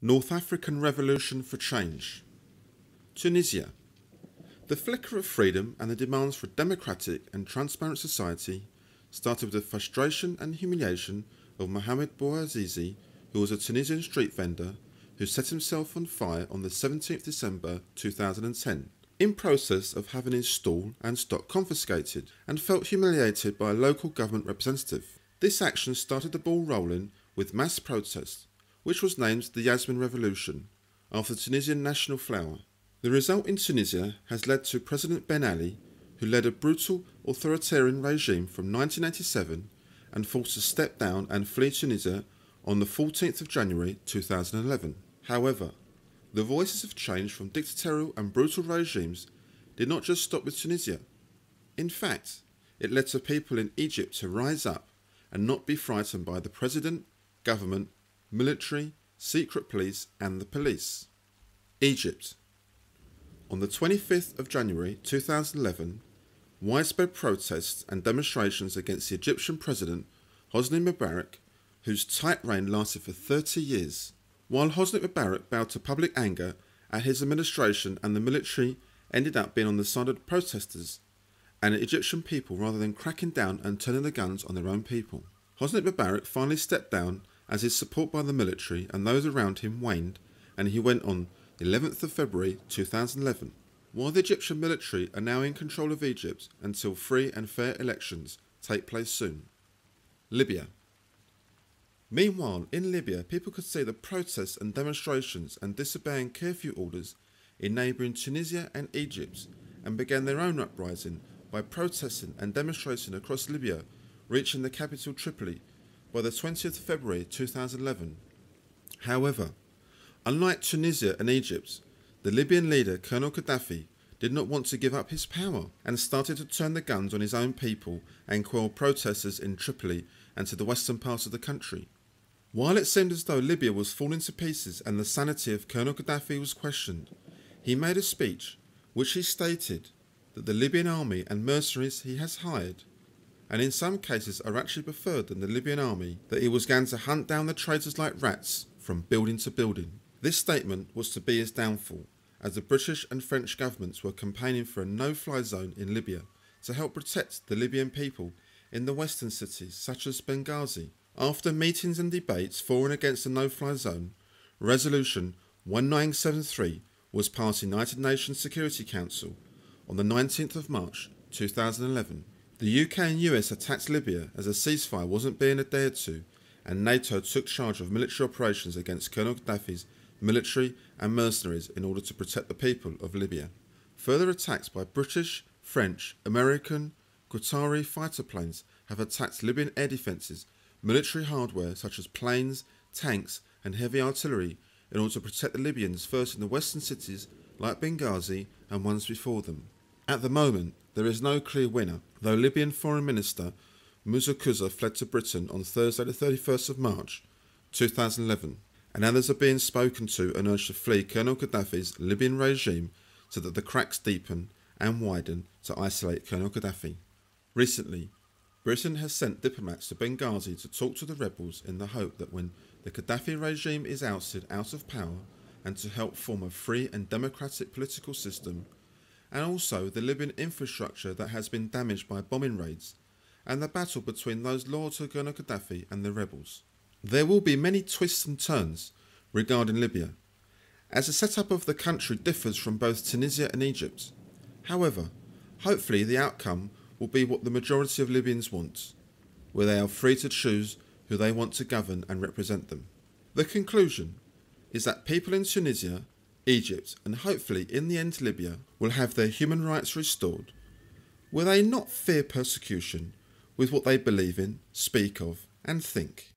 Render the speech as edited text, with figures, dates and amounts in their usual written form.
North African Revolution for Change. Tunisia. The flicker of freedom and the demands for a democratic and transparent society started with the frustration and humiliation of Mohamed Bouazizi, who was a Tunisian street vendor who set himself on fire on the 17th December 2010, in process of having his stall and stock confiscated, and felt humiliated by a local government representative. This action started the ball rolling with mass protest, which was named the Yasmin Revolution, after the Tunisian national flower. The result in Tunisia has led to President Ben Ali, who led a brutal authoritarian regime from 1987 and forced to step down and flee Tunisia on the 14th of January 2011. However, the voices of change from dictatorial and brutal regimes did not just stop with Tunisia. In fact, it led to people in Egypt to rise up and not be frightened by the president, government, military, secret police and the police. Egypt. On the 25th of January 2011, widespread protests and demonstrations against the Egyptian president Hosni Mubarak, whose tight reign lasted for 30 years. While Hosni Mubarak bowed to public anger at his administration, and the military ended up being on the side of the protesters and the Egyptian people rather than cracking down and turning the guns on their own people. Hosni Mubarak finally stepped down as his support by the military and those around him waned, and he went on the 11th of February 2011. While the Egyptian military are now in control of Egypt until free and fair elections take place soon. Libya. Meanwhile, in Libya, people could see the protests and demonstrations and disobeying curfew orders in neighbouring Tunisia and Egypt, and began their own uprising by protesting and demonstrating across Libya, reaching the capital Tripoli by the 20th of February 2011. However, unlike Tunisia and Egypt, the Libyan leader Colonel Gaddafi did not want to give up his power and started to turn the guns on his own people and quell protesters in Tripoli and to the western parts of the country. While it seemed as though Libya was falling to pieces and the sanity of Colonel Gaddafi was questioned, he made a speech which he stated that the Libyan army and mercenaries he has hired, and in some cases are actually preferred than the Libyan army, that he was going to hunt down the traitors like rats from building to building. This statement was to be his downfall, as the British and French governments were campaigning for a no-fly zone in Libya to help protect the Libyan people in the western cities such as Benghazi. After meetings and debates for and against the no-fly zone, Resolution 1973 was passed in the United Nations Security Council on the 19th of March 2011. The UK and US attacked Libya as a ceasefire wasn't being adhered to, and NATO took charge of military operations against Colonel Gaddafi's military and mercenaries in order to protect the people of Libya. Further attacks by British, French, American, Qatari fighter planes have attacked Libyan air defences, military hardware such as planes, tanks and heavy artillery in order to protect the Libyans, first in the western cities like Benghazi and ones before them. At the moment, there is no clear winner, though Libyan Foreign Minister Moussa fled to Britain on Thursday the 31st of March 2011, and others are being spoken to and urged to flee Colonel Gaddafi's Libyan regime so that the cracks deepen and widen to isolate Colonel Gaddafi. Recently, Britain has sent diplomats to Benghazi to talk to the rebels in the hope that when the Gaddafi regime is ousted out of power, and to help form a free and democratic political system, and also the Libyan infrastructure that has been damaged by bombing raids, and the battle between those loyal to Colonel Gaddafi and the rebels. There will be many twists and turns regarding Libya, as the setup of the country differs from both Tunisia and Egypt. However, hopefully the outcome will be what the majority of Libyans want, where they are free to choose who they want to govern and represent them. The conclusion is that people in Tunisia, Egypt and hopefully in the end Libya will have their human rights restored, where they not fear persecution with what they believe in, speak of and think.